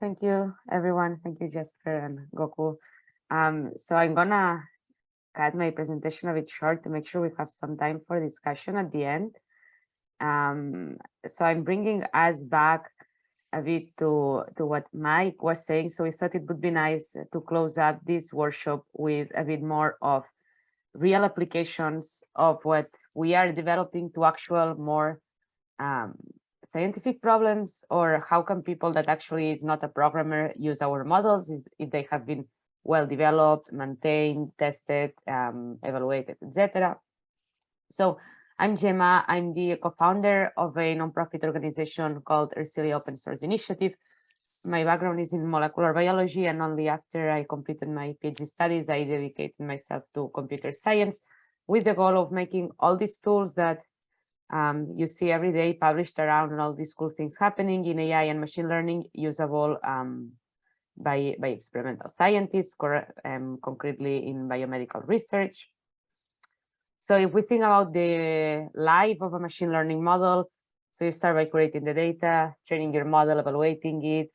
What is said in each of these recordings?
Thank you, everyone. Thank you, Jasper and Goku. So I'm gonna cut my presentation a bit short to make sure we have some time for discussion at the end. So I'm bringing us back a bit to what Mike was saying. So we thought it would be nice to close up this workshop with a bit more of real applications of what we are developing to actual more scientific problems, or how can people that actually is not a programmer use our models if they have been well developed, maintained, tested, evaluated, etc. So I'm Gemma. I'm the co-founder of a nonprofit organization called Ersilia Open Source Initiative. My background is in molecular biology, and only after I completed my PhD studies, I dedicated myself to computer science with the goal of making all these tools that you see every day published around, and all these cool things happening in AI and machine learning usable by experimental scientists, concretely in biomedical research. So if we think about the life of a machine learning model, so you start by creating the data, training your model, evaluating it.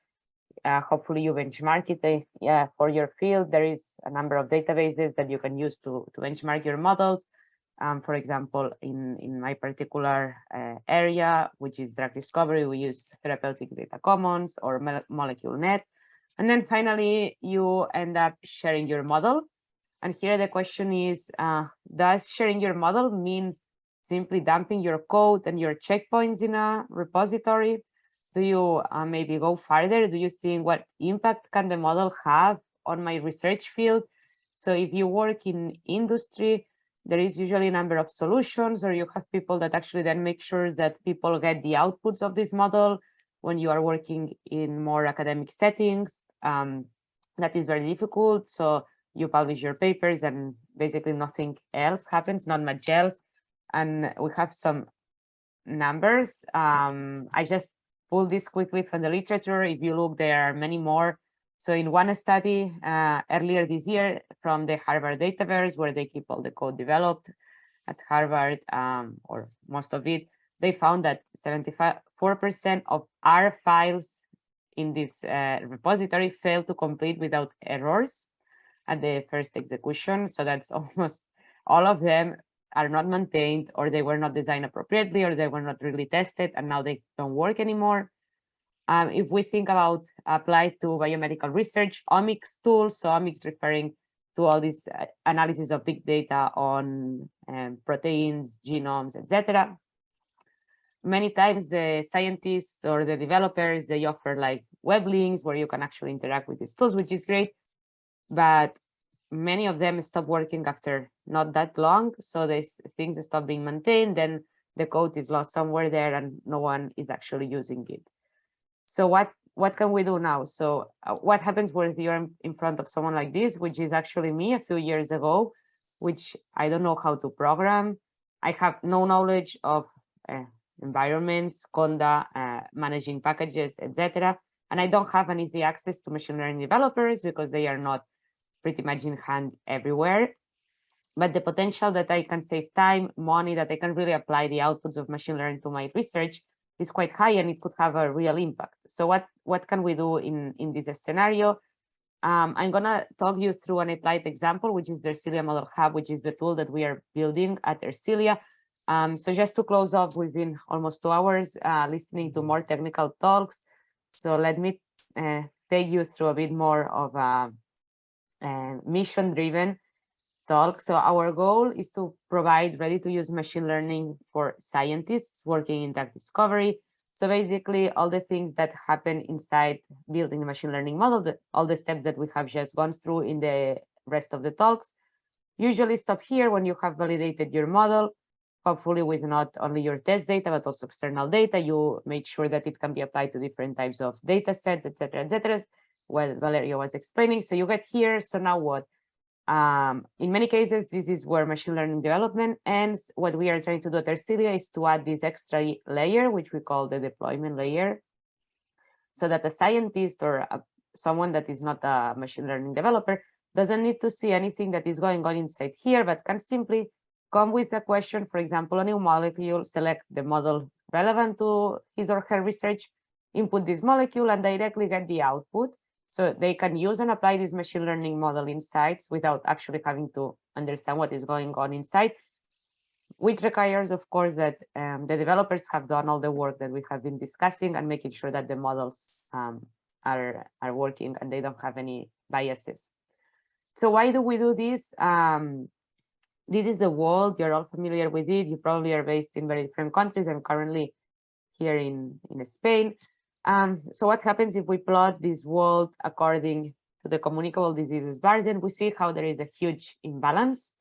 Hopefully you benchmark it. For your field, there is a number of databases that you can use to benchmark your models. For example, in my particular area, which is drug discovery, we use Therapeutic Data Commons or MoleculeNet. And then finally, you end up sharing your model. And here the question is, does sharing your model mean simply dumping your code and your checkpoints in a repository? Do you maybe go further? Do you think what impact can the model have on my research field? So if you work in industry, there is usually a number of solutions, or you have people that actually then make sure that people get the outputs of this model. When you are working in more academic settings, that is very difficult. So you publish your papers and basically nothing else happens, not much else. And we have some numbers. I just pulled this quickly from the literature. If you look, there are many more. So in one study earlier this year from the Harvard Dataverse, where they keep all the code developed at Harvard, or most of it, they found that 74% of R files in this repository failed to complete without errors at the first execution. So that's almost all of them are not maintained, or they were not designed appropriately, or they were not really tested, and now they don't work anymore. If we think about applied to biomedical research, omics tools, so omics referring to all this analysis of big data on proteins, genomes, etc. Many times the scientists or the developers, they offer like web links where you can actually interact with these tools, which is great. But many of them stop working after not that long. So these things stop being maintained, then the code is lost somewhere there and no one is actually using it. So what can we do now? So what happens when you're in front of someone like this, which is actually me a few years ago, which I don't know how to program. I have no knowledge of environments, Conda, managing packages, etc. And I don't have an easy access to machine learning developers because they are not pretty much in hand everywhere. But the potential that I can save time, money, that I can really apply the outputs of machine learning to my research is quite high, and it could have a real impact. So what can we do in this scenario? I'm gonna talk you through an applied example, which is the Ersilia Model Hub, which is the tool that we are building at Ersilia. So just to close off, we've been almost 2 hours listening to more technical talks. So let me take you through a bit more of a mission-driven talk. So our goal is to provide ready-to-use machine learning for scientists working in drug discovery. So basically, all the things that happen inside building a machine learning model, all the steps that we have just gone through in the rest of the talks, usually stop here when you have validated your model, hopefully with not only your test data, but also external data. You made sure that it can be applied to different types of data sets, etc., what Valeria was explaining. So you get here, so now what? In many cases, this is where machine learning development ends. What we are trying to do at Ersilia is to add this extra layer, which we call the deployment layer, so that a scientist or someone that is not a machine learning developer doesn't need to see anything that is going on inside here, but can simply come with a question, for example, a new molecule, select the model relevant to his or her research, input this molecule and directly get the output. So they can use and apply this machine learning model insights without actually having to understand what is going on inside, which requires, of course, that the developers have done all the work that we have been discussing and making sure that the models are working and they don't have any biases. So why do we do this? This is the world. You're all familiar with it. You probably are based in very different countries. I'm currently here in Spain. So what happens if we plot this world according to the communicable diseases burden? We see how there is a huge imbalance.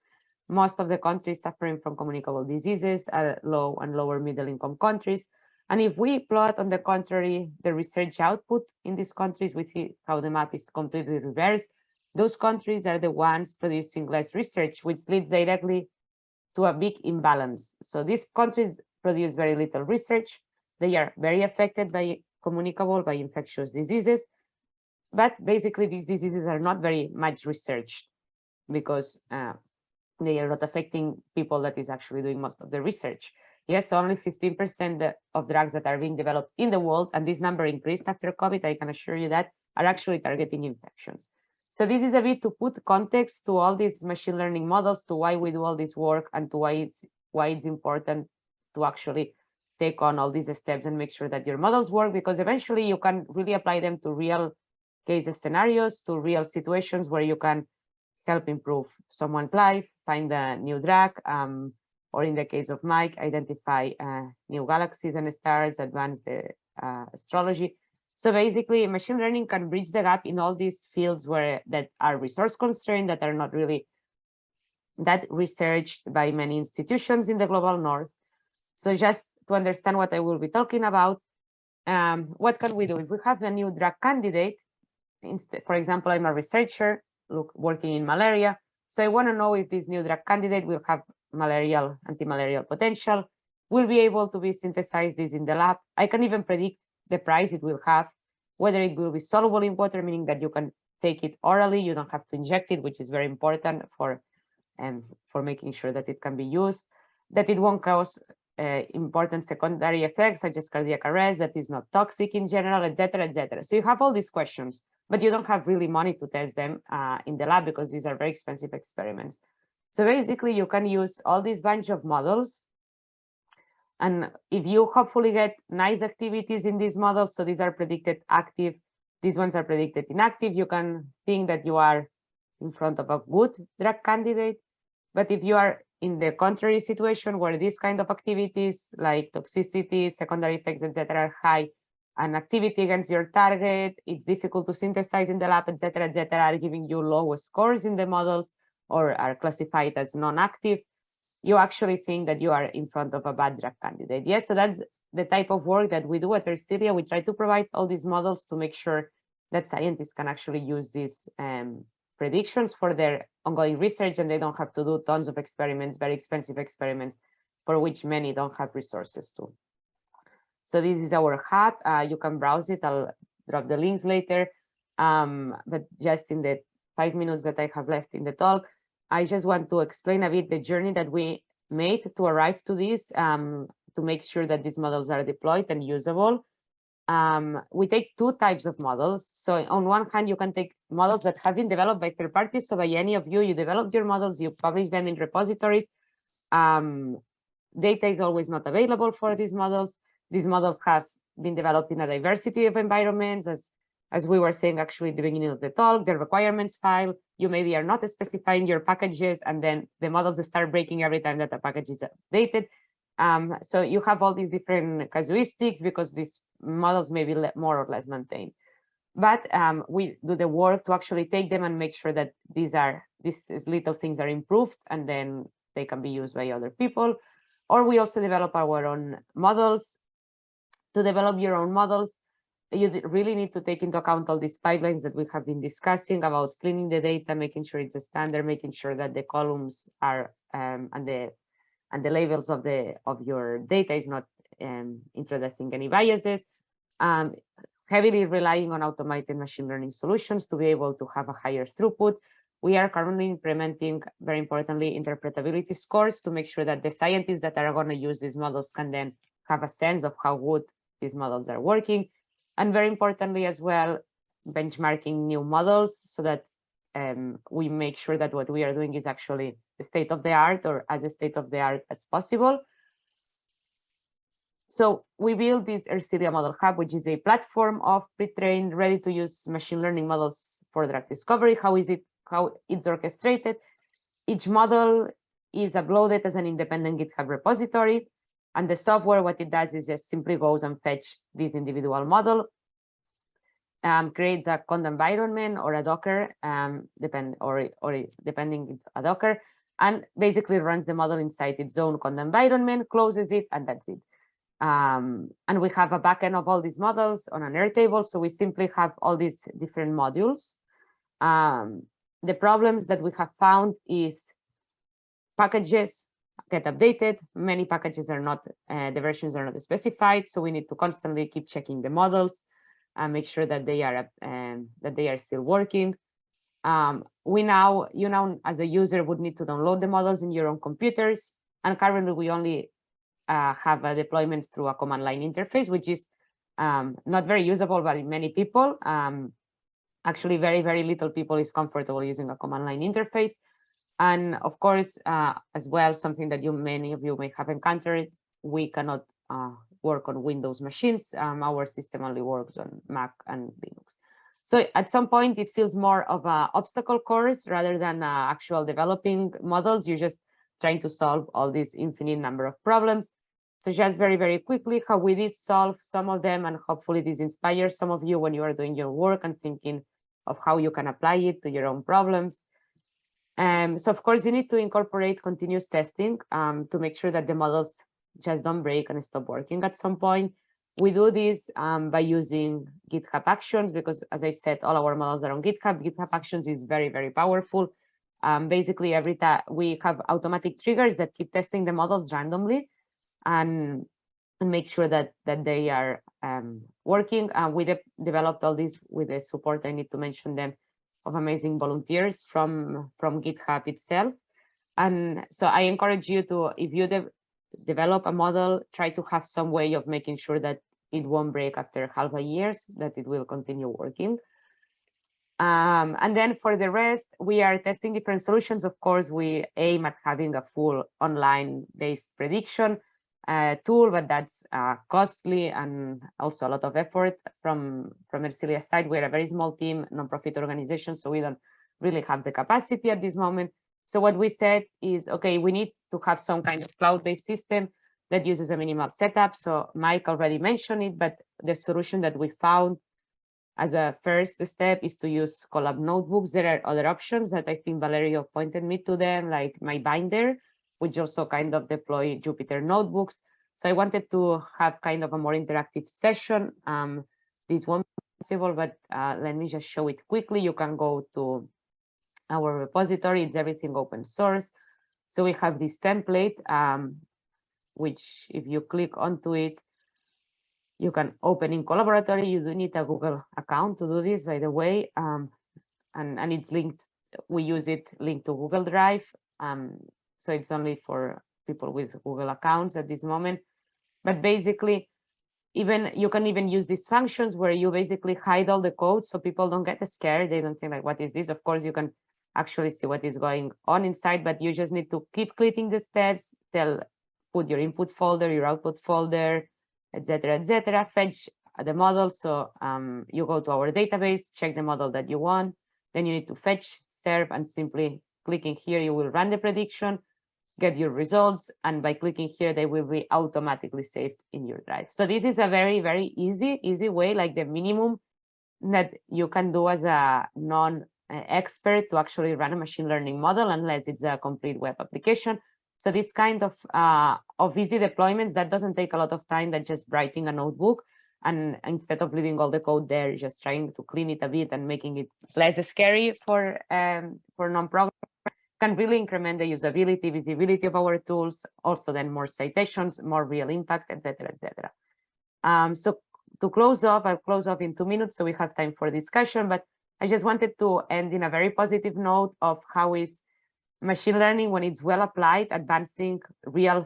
Most of the countries suffering from communicable diseases are low and lower middle income countries. And if we plot, on the contrary, the research output in these countries, we see how the map is completely reversed. Those countries are the ones producing less research, which leads directly to a big imbalance. So these countries produce very little research. They are very affected by communicable, by infectious diseases. But basically, these diseases are not very much researched because they are not affecting people that is actually doing most of the research. Yes, only 15% of drugs that are being developed in the world, and this number increased after COVID, I can assure you that, are actually targeting infections. So this is a bit to put context to all these machine learning models, to why we do all this work, and to why it's important to actually take on all these steps and make sure that your models work, because eventually you can really apply them to real case scenarios, to real situations where you can help improve someone's life, find a new drug, or in the case of Mike, identify new galaxies and stars, advance the astrology. So basically, machine learning can bridge the gap in all these fields that are resource constrained, that are not really that researched by many institutions in the global north. So just to understand what I will be talking about, what can we do? If we have a new drug candidate, for example, I'm a researcher working in malaria, so I want to know if this new drug candidate will have anti-malarial potential, will be able to be synthesized this in the lab. I can even predict the price it will have, whether it will be soluble in water, meaning that you can take it orally, you don't have to inject it, which is very important for making sure that it can be used, that it won't cause important secondary effects such as cardiac arrest, that is not toxic in general, etc., etc. So you have all these questions, but you don't have really money to test them in the lab because these are very expensive experiments. So basically, you can use all these bunch of models, and if you hopefully get nice activities in these models, so these are predicted active, these ones are predicted inactive, you can think that you are in front of a good drug candidate. But if you are in the contrary situation where these kind of activities like toxicity, secondary effects, etc., are high, and activity against your target, it's difficult to synthesize in the lab, etc., are giving you low scores in the models or are classified as non-active, you actually think that you are in front of a bad drug candidate. Yes, so that's the type of work that we do at Ersilia. We try to provide all these models to make sure that scientists can actually use these predictions for their ongoing research, and they don't have to do tons of experiments, very expensive experiments, for which many don't have resources to. So this is our hub. You can browse it. I'll drop the links later. But just in the 5 minutes that I have left in the talk, I just want to explain a bit the journey that we made to arrive to this, to make sure that these models are deployed and usable. We take two types of models. So on one hand, you can take models that have been developed by third parties. So by any of you, you develop your models, you publish them in repositories. Data is always not available for these models. These models have been developed in a diversity of environments, as we were saying actually at the beginning of the talk. The requirements file, you maybe are not specifying your packages, and then the models start breaking every time that the package is updated. So you have all these different casuistics because these models may be more or less maintained. But we do the work to actually take them and make sure that these little things are improved, and then they can be used by other people. Or we also develop our own models. To develop your own models, you really need to take into account all these pipelines that we have been discussing about cleaning the data, making sure it's a standard, making sure that the columns are and the labels of your data is not introducing any biases. Heavily relying on automated machine learning solutions to be able to have a higher throughput. We are currently implementing, very importantly, interpretability scores to make sure that the scientists that are going to use these models can then have a sense of how good these models are working. And very importantly as well, benchmarking new models so that we make sure that what we are doing is actually the state of the art or as a state of the art as possible. So we built this Ersilia Model Hub, which is a platform of pre-trained, ready-to-use machine learning models for drug discovery. How it's orchestrated? Each model is uploaded as an independent GitHub repository, and the software, what it does is just simply goes and fetch this individual model, creates a code environment or a Docker, depending a Docker, and basically runs the model inside its own code environment, closes it, and that's it. And we have a backend of all these models on an Airtable, so we simply have all these different modules. The problems that we have found is packages get updated. Many packages are not, the versions are not specified, so we need to constantly keep checking the models and make sure that they are still working. You now as a user would need to download the models in your own computers, and currently we only have a deployment through a command line interface, which is not very usable by many people. Actually, very, very little people is comfortable using a command line interface. And of course, as well, something that many of you may have encountered, we cannot work on Windows machines. Our system only works on Mac and Linux. So at some point, it feels more of an obstacle course rather than actual developing models. You're just trying to solve all these infinite number of problems. So just very, very quickly, how we did solve some of them, and hopefully this inspires some of you when you are doing your work and thinking of how you can apply it to your own problems. So of course, you need to incorporate continuous testing to make sure that the models just don't break and stop working at some point. We do this by using GitHub Actions, because as I said, all our models are on GitHub. GitHub Actions is very, very powerful. Basically, every time we have automatic triggers that keep testing the models randomly and make sure that they are working. We developed all this with the support, I need to mention them, of amazing volunteers from GitHub itself. And so I encourage you to, if you develop a model, try to have some way of making sure that it won't break after half a year, that it will continue working. And then for the rest, we are testing different solutions. Of course, we aim at having a full online-based prediction tool, but that's costly and also a lot of effort from Ersilia's side. We're a very small team, non-profit organization, so we don't really have the capacity at this moment. So what we said is, okay, we need to have some kind of cloud-based system that uses a minimal setup. So Mike already mentioned it, but the solution that we found as a first step is to use Collab notebooks. There are other options that I think Valerio pointed me to them, like MyBinder, which also kind of deploy Jupyter notebooks. So I wanted to have kind of a more interactive session. This won't be possible, but let me just show it quickly. You can go to our repository. It's everything open source. So we have this template, which if you click onto it, you can open in Collaboratory. You do need a Google account to do this, by the way, and it's linked. We use it linked to Google Drive. So it's only for people with Google accounts at this moment. But basically, you can even use these functions where you basically hide all the code so people don't get scared. They don't think like, what is this? Of course, you can actually see what is going on inside, but you just need to keep clicking the steps, put your input folder, your output folder, etc., fetch the model. So you go to our database, check the model that you want, then you need to fetch, serve, and simply clicking here, you will run the prediction, get your results, and by clicking here, they will be automatically saved in your drive. So this is a very, very easy way, like the minimum that you can do as a non-expert to actually run a machine learning model, unless it's a complete web application. So this kind of easy deployments, that doesn't take a lot of time, that just writing a notebook, and instead of leaving all the code there, just trying to clean it a bit and making it less scary for non-programmers, can really increment the usability, visibility of our tools, also then more citations, more real impact, etc., etc. So to close off, I'll close off in 2 minutes, so we have time for discussion, but I just wanted to end in a very positive note of how is machine learning, when it's well applied, advancing real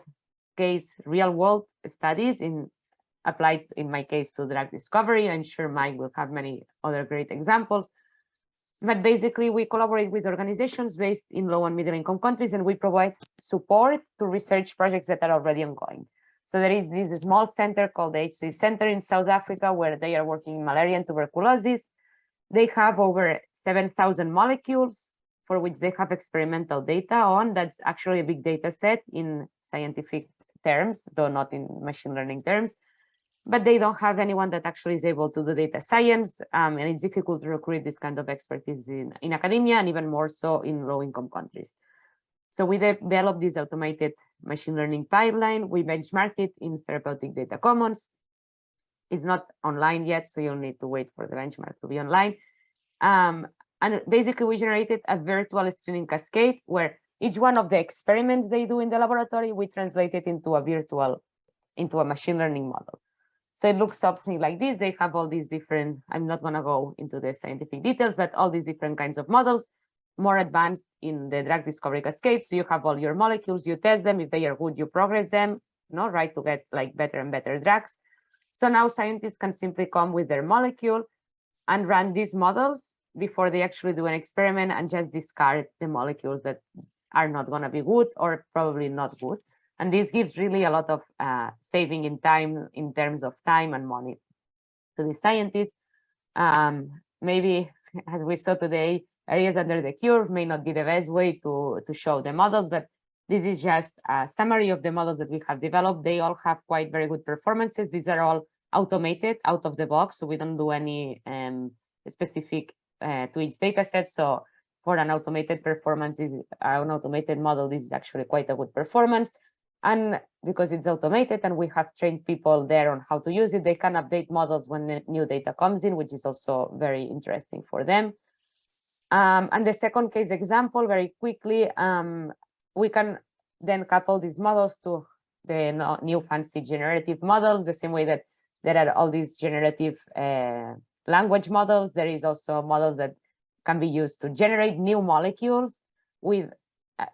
world studies in applied, in my case, to drug discovery. I'm sure Mike will have many other great examples. But basically, we collaborate with organizations based in low and middle income countries, and we provide support to research projects that are already ongoing. So there is this small center called the H3 Center in South Africa, where they are working in malaria and tuberculosis. They have over 7,000 molecules for which they have experimental data on. That's actually a big data set in scientific terms, though not in machine learning terms. But they don't have anyone that actually is able to do data science, and it's difficult to recruit this kind of expertise in academia, and even more so in low-income countries. So we developed this automated machine learning pipeline. We benchmarked it in Therapeutic Data Commons. It's not online yet, so you'll need to wait for the benchmark to be online. And basically, we generated a virtual screening cascade where each one of the experiments they do in the laboratory, we translate it into a machine learning model. So it looks something like this. They have all these different, I'm not going to go into the scientific details, but all these different kinds of models, more advanced in the drug discovery cascade. So you have all your molecules, you test them. If they are good, you progress them, right, to get like better and better drugs. So now scientists can simply come with their molecule and run these models before they actually do an experiment and just discard the molecules that are not going to be good or probably not good. And this gives really a lot of saving in time, in terms of time and money to the scientists. Maybe, as we saw today, areas under the curve may not be the best way to show the models, but this is just a summary of the models that we have developed. They all have quite very good performances. These are all automated out of the box, so we don't do any specific to each data set. So for an automated performance, an automated model, this is actually quite a good performance. And because it's automated and we have trained people there on how to use it, they can update models when new data comes in, which is also very interesting for them. And the second case example, very quickly, we can then couple these models to the new fancy generative models, the same way that there are all these generative language models. There is also models that can be used to generate new molecules with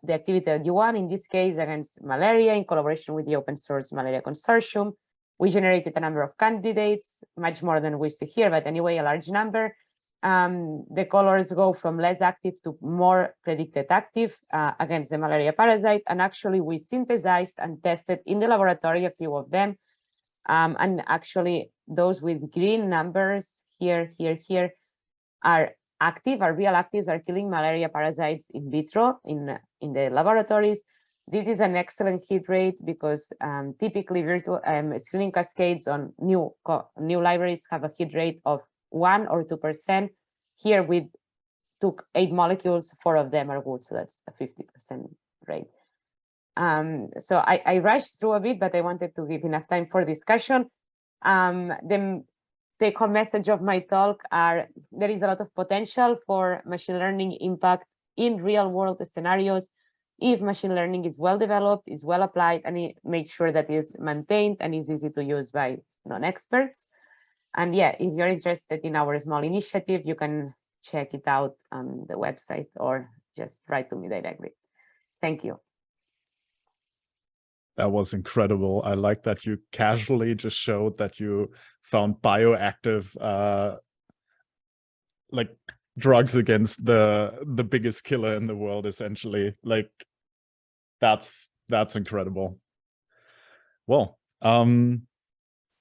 the activity that you want, in this case against malaria, in collaboration with the open source malaria consortium. We generated a number of candidates, much more than we see here, but anyway, a large number. The colors go from less active to more predicted active against the malaria parasite. And actually we synthesized and tested in the laboratory a few of them. And actually those with green numbers here are active, are real actives, are killing malaria parasites in vitro in the laboratories. This is an excellent hit rate because typically virtual screening cascades on new libraries have a hit rate of 1 or 2%. Here we took 8 molecules, 4 of them are good, so that's a 50% rate. So I rushed through a bit, but I wanted to give enough time for discussion. The take-home message of my talk are there is a lot of potential for machine learning impact in real-world scenarios if machine learning is well developed, is well applied, and it makes sure that it's maintained and is easy to use by non-experts. And yeah, if you're interested in our small initiative, you can check it out on the website or just write to me directly. Thank you. That was incredible. I like that you casually just showed that you found bioactive like drugs against the biggest killer in the world, essentially. Like that's incredible. Well,